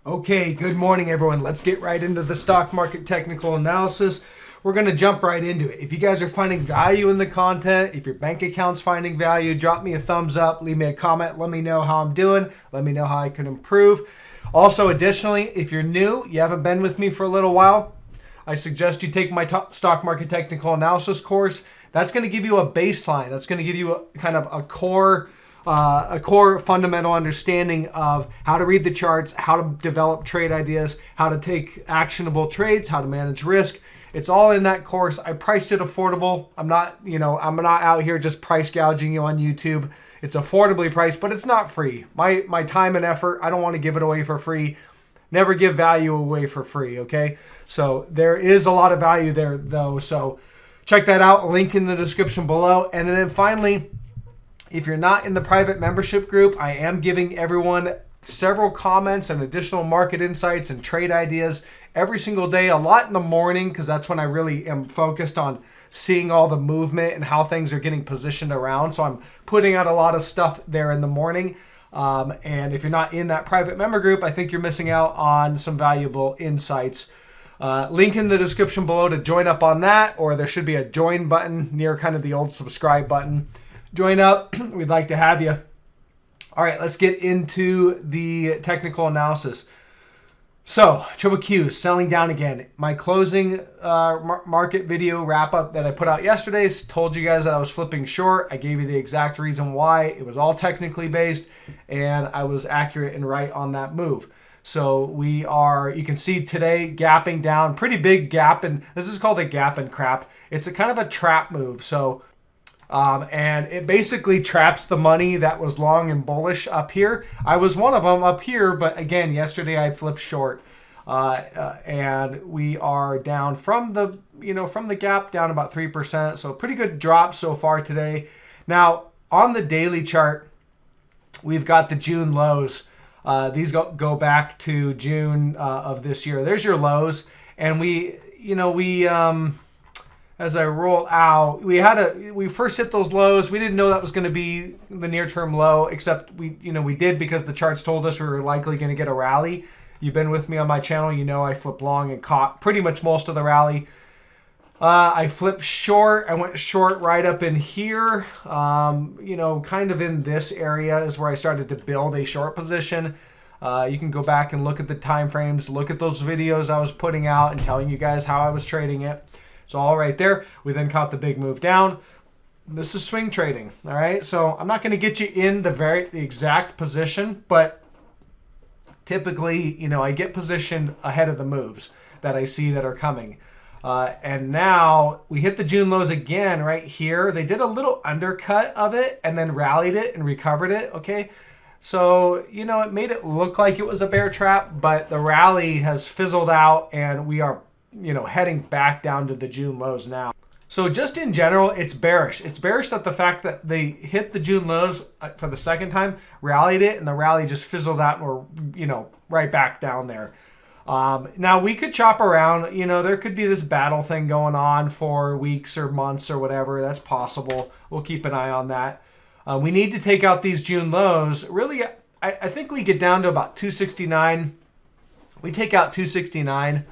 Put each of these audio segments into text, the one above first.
Okay, good morning, everyone. Let's get right into the stock market technical analysis. We're going to jump right into it. If you guys are finding value in the content, if your bank account's finding value, drop me a thumbs up, leave me a comment, let me know how I'm doing, let me know how I can improve. Also, additionally, if you're new, you haven't been with me for a little while, I suggest you take my stock market technical analysis course. That's going to give you a baseline. That's going to give you a core fundamental understanding of how to read the charts, how to develop trade ideas, how to take actionable trades, how to manage risk. It's all in that course. I priced it affordable. I'm not out here just price gouging you on YouTube. It's affordably priced, but it's not free. My time and effort, I don't want to give it away for free. Never give value away for free, okay? So there is a lot of value there though. So check that out. Link in the description below. And then finally, if you're not in the private membership group, I am giving everyone several comments and additional market insights and trade ideas every single day, a lot in the morning, because that's when I really am focused on seeing all the movement and how things are getting positioned around. So I'm putting out a lot of stuff there in the morning. And if you're not in that private member group, I think you're missing out on some valuable insights. Link in the description below to join up on that, or there should be a join button near kind of the old subscribe button. Join up. We'd like to have you. All right, let's get into the technical analysis. So, Triple Q selling down again. My closing market video wrap up that I put out yesterday told you guys that I was flipping short. I gave you the exact reason why. It was all technically based, and I was accurate and right on that move. So we are, you can see today, gapping down, pretty big gap, and this is called a gap and crap. It's a kind of a trap move. So and it basically traps the money that was long and bullish up here. I was one of them up here, but again, yesterday I flipped short, and we are down from the gap down about 3%. So pretty good drop so far today. Now on the daily chart, we've got the June lows. These go back to June of this year. There's your lows, and we as I roll out, we first hit those lows. We didn't know that was going to be the near-term low, except we did because the charts told us we were likely going to get a rally. You've been with me on my channel, I flipped long and caught pretty much most of the rally. I flipped short. I went short right up in here. Kind of in this area is where I started to build a short position. You can go back and look at the time frames, look at those videos I was putting out and telling you guys how I was trading it. It's all right there. We then caught the big move down. This is swing trading, all right? So I'm not going to get you in the exact position, but typically, I get positioned ahead of the moves that I see that are coming. And now we hit the June lows again right here. They did a little undercut of it and then rallied it and recovered it, okay? So, it made it look like it was a bear trap, but the rally has fizzled out and we are heading back down to the June lows now. So just in general, it's bearish. It's bearish that the fact that they hit the June lows for the second time, rallied it, and the rally just fizzled out and we're, right back down there. Now we could chop around, there could be this battle thing going on for weeks or months or whatever. That's possible. We'll keep an eye on that. We need to take out these June lows. Really, I think we get down to about 269. We take out 269.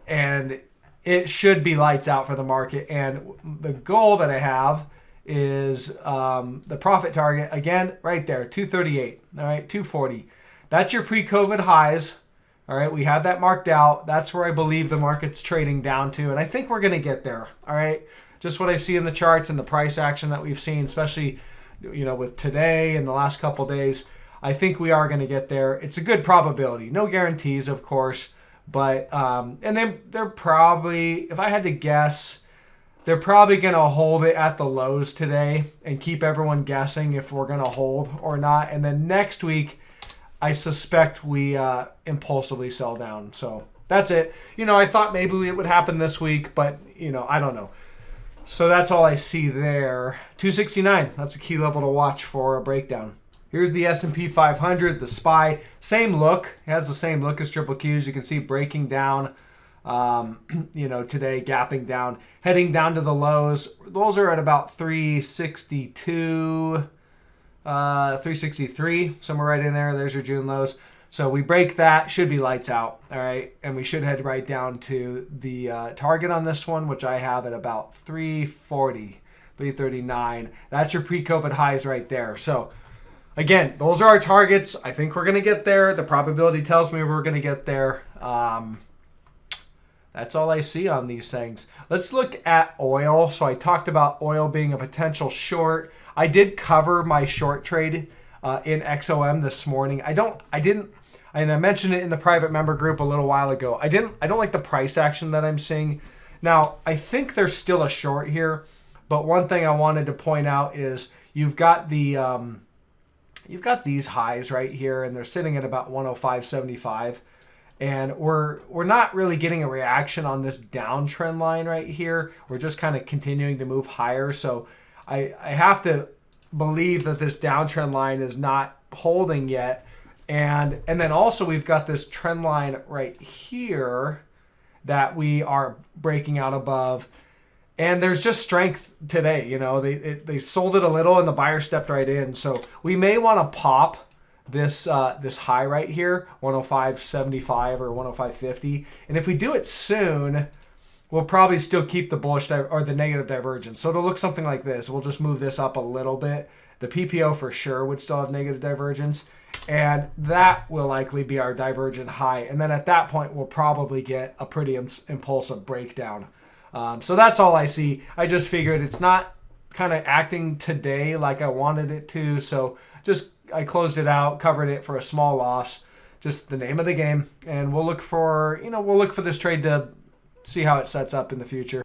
And it should be lights out for the market. And the goal that I have is the profit target, again, right there, 238, all right, 240. That's your pre-COVID highs, all right? We have that marked out. That's where I believe the market's trading down to, and I think we're going to get there, all right? Just what I see in the charts and the price action that we've seen, especially, with today and the last couple days, I think we are going to get there. It's a good probability. No guarantees, of course. But, and then they're probably, if I had to guess, they're probably going to hold it at the lows today and keep everyone guessing if we're going to hold or not. And then next week, I suspect we impulsively sell down. So that's it. I thought maybe it would happen this week, but, I don't know. So that's all I see there. 269, that's a key level to watch for a breakdown. Here's the S&P 500, the SPY. Same look. It has the same look as Triple Qs. You can see breaking down, today, gapping down, heading down to the lows. Those are at about 362, 363, somewhere right in there. There's your June lows. So we break that, should be lights out, all right? And we should head right down to the target on this one, which I have at about 340, 339. That's your pre-COVID highs right there. So again, those are our targets. I think we're going to get there. The probability tells me we're going to get there. That's all I see on these things. Let's look at oil. So I talked about oil being a potential short. I did cover my short trade in XOM this morning. And I mentioned it in the private member group a little while ago. I don't like the price action that I'm seeing. Now, I think there's still a short here, but one thing I wanted to point out is you've got these highs right here, and they're sitting at about 105.75. And we're not really getting a reaction on this downtrend line right here. We're just kind of continuing to move higher. So I have to believe that this downtrend line is not holding yet. And then also we've got this trend line right here that we are breaking out above. And there's just strength today. You know, they sold it a little and the buyer stepped right in. So we may want to pop this high right here, 105.75 or 105.50. And if we do it soon, we'll probably still keep the bullish or the negative divergence. So it'll look something like this. We'll just move this up a little bit. The PPO for sure would still have negative divergence. And that will likely be our divergent high. And then at that point, we'll probably get a pretty impulsive breakdown. So that's all I see. I just figured it's not kind of acting today like I wanted it to. So I closed it out, covered it for a small loss. Just the name of the game. And we'll look for this trade to see how it sets up in the future.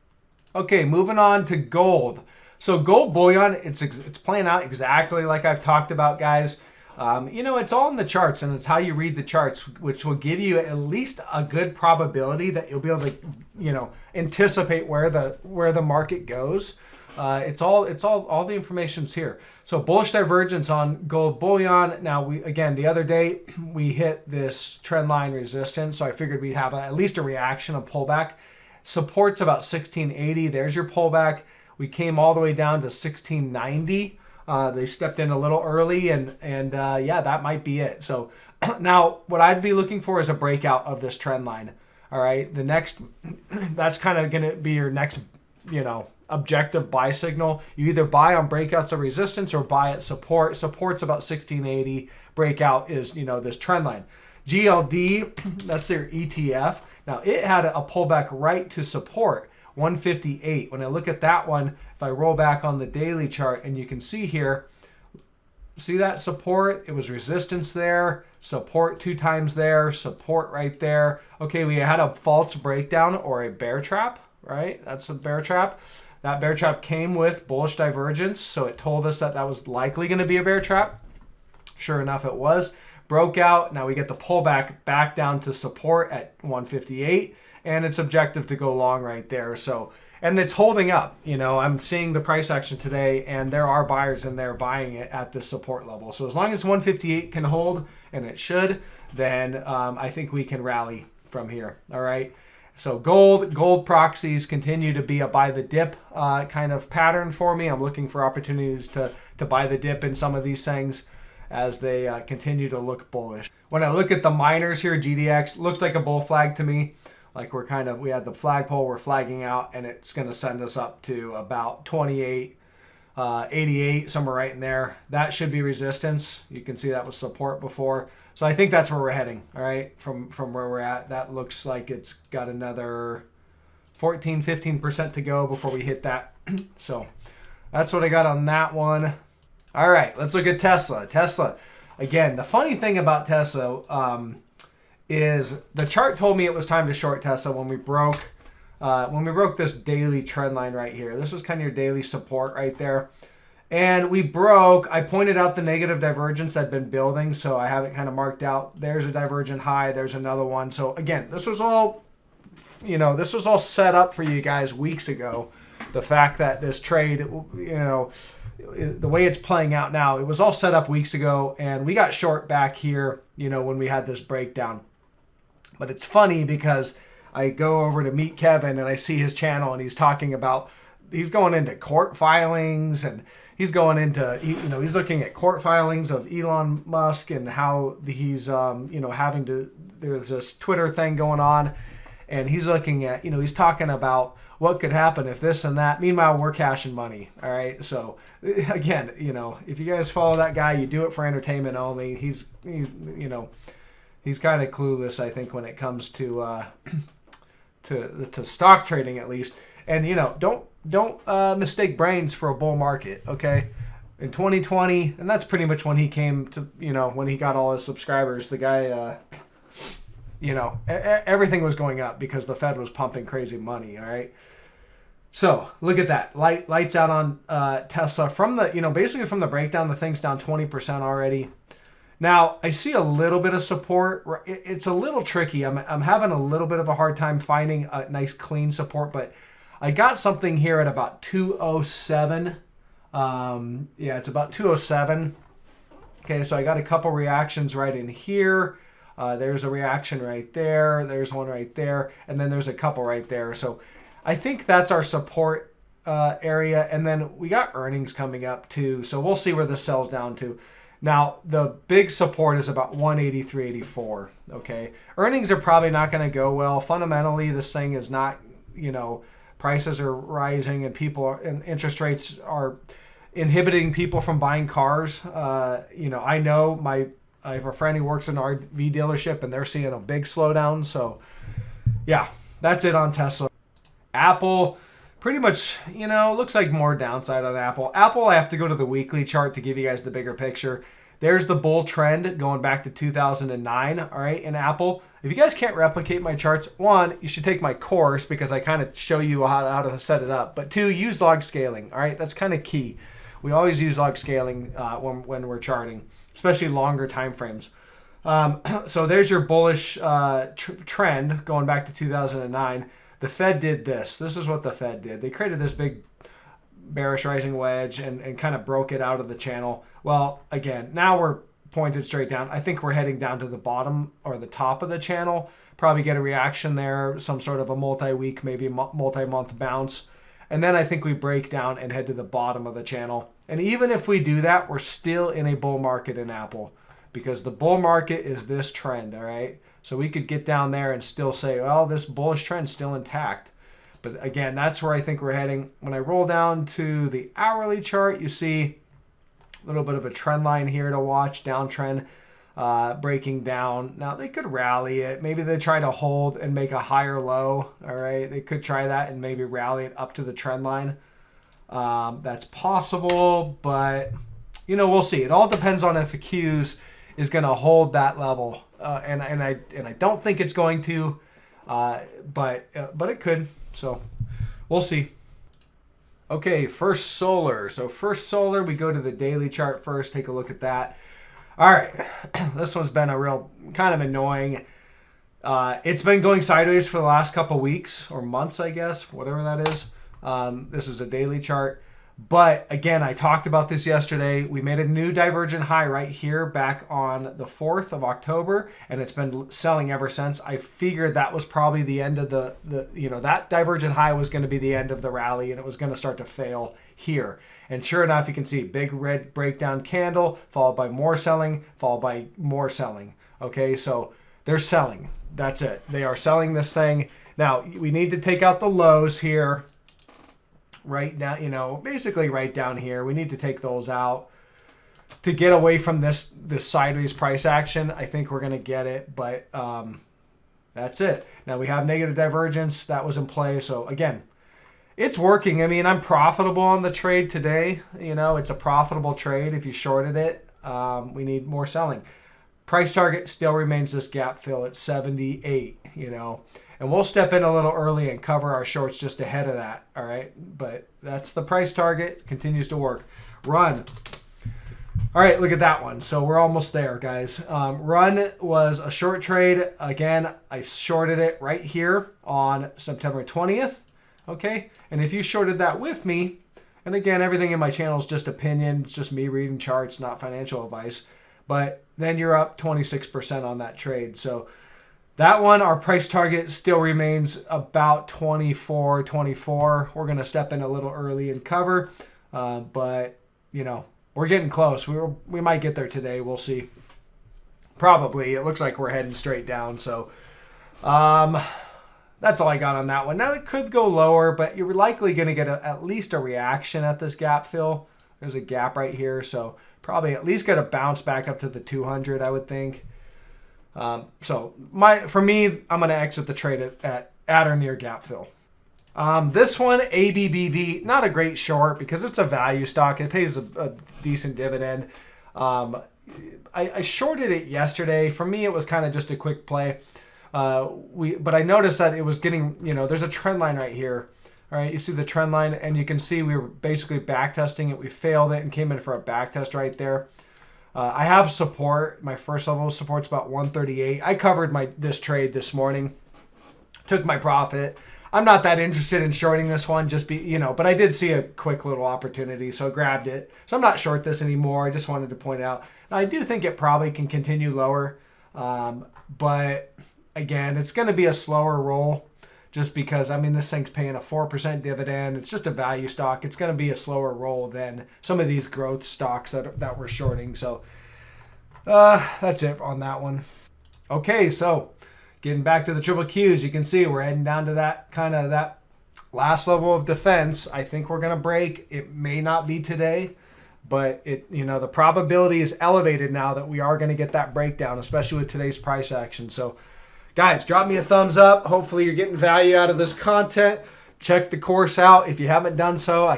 Okay, moving on to gold. So gold bullion, it's playing out exactly like I've talked about, guys. It's all in the charts, and it's how you read the charts, which will give you at least a good probability that you'll be able to, anticipate where the market goes. It's all the information's here. So bullish divergence on gold bullion. Now the other day we hit this trend line resistance, so I figured we'd have at least a reaction, a pullback. Support's about 1680. There's your pullback. We came all the way down to 1690. They stepped in a little early, and that might be it. So now what I'd be looking for is a breakout of this trend line. All right, that's kind of going to be your next, objective buy signal. You either buy on breakouts of resistance or buy at support. Support's about 1680. Breakout is, this trend line. GLD, that's their ETF. Now it had a pullback right to support. 158. When I look at that one, if I roll back on the daily chart, and you can see here, see that support? It was resistance there, support 2 times there, support right there. Okay, we had a false breakdown or a bear trap, right? That's a bear trap. That bear trap came with bullish divergence, so it told us that was likely going to be a bear trap. Sure enough, it was. Broke out. Now we get the pullback back down to support at 158. And it's objective to go long right there. So, and it's holding up. I'm seeing the price action today, and there are buyers in there buying it at this support level. So as long as 158 can hold, and it should, then I think we can rally from here. All right. So gold proxies continue to be a buy the dip kind of pattern for me. I'm looking for opportunities to buy the dip in some of these things as they continue to look bullish. When I look at the miners here, GDX looks like a bull flag to me. Like we had the flagpole, we're flagging out, and it's going to send us up to about 28.88, somewhere right in there. That should be resistance. You can see that was support before. So I think that's where we're heading, all right, from where we're at. That looks like it's got another 15% to go before we hit that. So that's what I got on that one. All right, let's look at Tesla. Tesla, again, the funny thing about Tesla, is the chart told me it was time to short Tesla when we broke this daily trend line right here. This was kind of your daily support right there. And we broke. I pointed out the negative divergence that had been building, so I have it kind of marked out. There's a divergent high. There's another one. So again, this was all set up for you guys weeks ago. The fact that this trade, the way it's playing out now, it was all set up weeks ago, and we got short back here, when we had this breakdown. But it's funny because I go over to meet Kevin and I see his channel, and he's talking about he's going into court filings, and he's going into, he's looking at court filings of Elon Musk and how he's, having to, there's this Twitter thing going on, and he's looking at, he's talking about what could happen if this and that. Meanwhile, we're cashing money. All right. So again, if you guys follow that guy, you do it for entertainment only. He's kind of clueless, I think, when it comes to to stock trading, at least. And don't mistake brains for a bull market. Okay. In 2020, and that's pretty much when he came to, when he got all his subscribers, the guy, everything was going up because the Fed was pumping crazy money. All right. So look at that. Lights out on Tesla from the, basically from the breakdown, the thing's down 20% already. Now I see a little bit of support. It's a little tricky. I'm having a little bit of a hard time finding a nice clean support, but I got something here at about 207. It's about 207. Okay. So I got a couple reactions right in here. There's a reaction right there. There's one right there. And then there's a couple right there. So I think that's our support area. And then we got earnings coming up too. So we'll see where this sells down to. Now, the big support is about 183.84. Okay. Earnings are probably not going to go well. Fundamentally, this thing is not, prices are rising and and interest rates are inhibiting people from buying cars. I know I have a friend who works in an RV dealership and they're seeing a big slowdown. So yeah, that's it on Tesla. Apple, pretty much, looks like more downside on Apple. I have to go to the weekly chart to give you guys the bigger picture. There's the bull trend going back to 2009, all right, in Apple. If you guys can't replicate my charts, one, you should take my course because I kind of show you how to set it up. But two, use log scaling, all right? That's kind of key. We always use log scaling when we're charting, especially longer time frames. So there's your bullish trend going back to 2009. The Fed did this. This is what the Fed did. They created this big bearish rising wedge and kind of broke it out of the channel. Well, again, now we're pointed straight down. I think we're heading down to the bottom or the top of the channel. Probably get a reaction there, some sort of a multi-week, maybe multi-month bounce. And then I think we break down and head to the bottom of the channel. And even if we do that, we're still in a bull market in Apple because the bull market is this trend, all right? So we could get down there and still say, well, this bullish trend's still intact. But again, that's where I think we're heading. When I roll down to the hourly chart, you see a little bit of a trend line here to watch, downtrend breaking down. Now, they could rally it. Maybe they try to hold and make a higher low, all right? They could try that and maybe rally it up to the trend line. That's possible, but, we'll see. It all depends on if the Qs is going to hold that level. And I don't think it's going to, but it could. So we'll see. Okay, First Solar. So First Solar, we go to the daily chart first. Take a look at that. All right, this one's been a real kind of annoying. It's been going sideways for the last couple weeks or months, I guess, whatever that is. This is a daily chart. But again, I talked about this yesterday. We made a new divergent high right here back on the 4th of October, and it's been selling ever since. I figured that was probably the end of that divergent high was going to be the end of the rally, and it was going to start to fail here. And sure enough, you can see big red breakdown candle, followed by more selling, followed by more selling. Okay, so they're selling. That's it. They are selling this thing. Now, we need to take out the lows here. Right now, basically right down here. We need to take those out to get away from this sideways price action. I think we're going to get it, but that's it. Now we have negative divergence. That was in play. So again, it's working. I mean, I'm profitable on the trade today. It's a profitable trade if you shorted it. We need more selling. Price target still remains this gap fill at 78, And we'll step in a little early and cover our shorts just ahead of that, all right? But that's the price target. Continues to work. Run. All right, look at that one. So we're almost there, guys. Run was a short trade. Again, I shorted it right here on September 20th, okay? And if you shorted that with me, and again, everything in my channel is just opinion. It's just me reading charts, not financial advice. But then you're up 26% on that trade. So that one, our price target still remains about 24. We're going to step in a little early and cover. But we're getting close. We might get there today. We'll see. Probably. It looks like we're heading straight down. So that's all I got on that one. Now it could go lower, but you're likely going to get at least a reaction at this gap fill. There's a gap right here, so probably at least get a bounce back up to the 200, I would think. For me, I'm going to exit the trade at or near gap fill. This one, ABBV, not a great short because it's a value stock. It pays a decent dividend. I shorted it yesterday. For me, it was kind of just a quick play. But I noticed that it was getting, there's a trend line right here. All right, you see the trend line, and you can see we were basically back testing it. We failed it and came in for a back test right there. I have support. My first level of support's about 138. I covered this trade this morning. Took my profit. I'm not that interested in shorting this one, but I did see a quick little opportunity, so I grabbed it. So I'm not short this anymore. I just wanted to point out. Now, I do think it probably can continue lower, but again, it's going to be a slower roll just because, this thing's paying a 4% dividend. It's just a value stock. It's going to be a slower roll than some of these growth stocks that we're shorting. So that's it on that one. Okay, so getting back to the triple Qs, you can see we're heading down to that last level of defense. I think we're going to break. It may not be today, but the probability is elevated now that we are going to get that breakdown, especially with today's price action. So guys, drop me a thumbs up. Hopefully you're getting value out of this content. Check the course out. If you haven't done so, I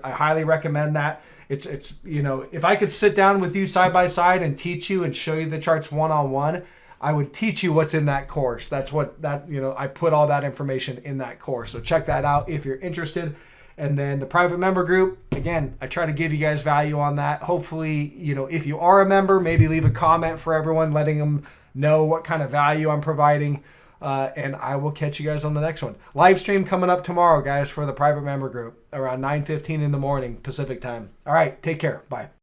highly recommend that. It's if I could sit down with you side by side and teach you and show you the charts one-on-one, I would teach you what's in that course. That's I put all that information in that course. So check that out if you're interested. And then the private member group, again, I try to give you guys value on that. Hopefully, if you are a member, maybe leave a comment for everyone, letting them know what kind of value I'm providing. And I will catch you guys on the next one. Live stream coming up tomorrow, guys, for the private member group around 9:15 in the morning Pacific time. All right, take care. Bye.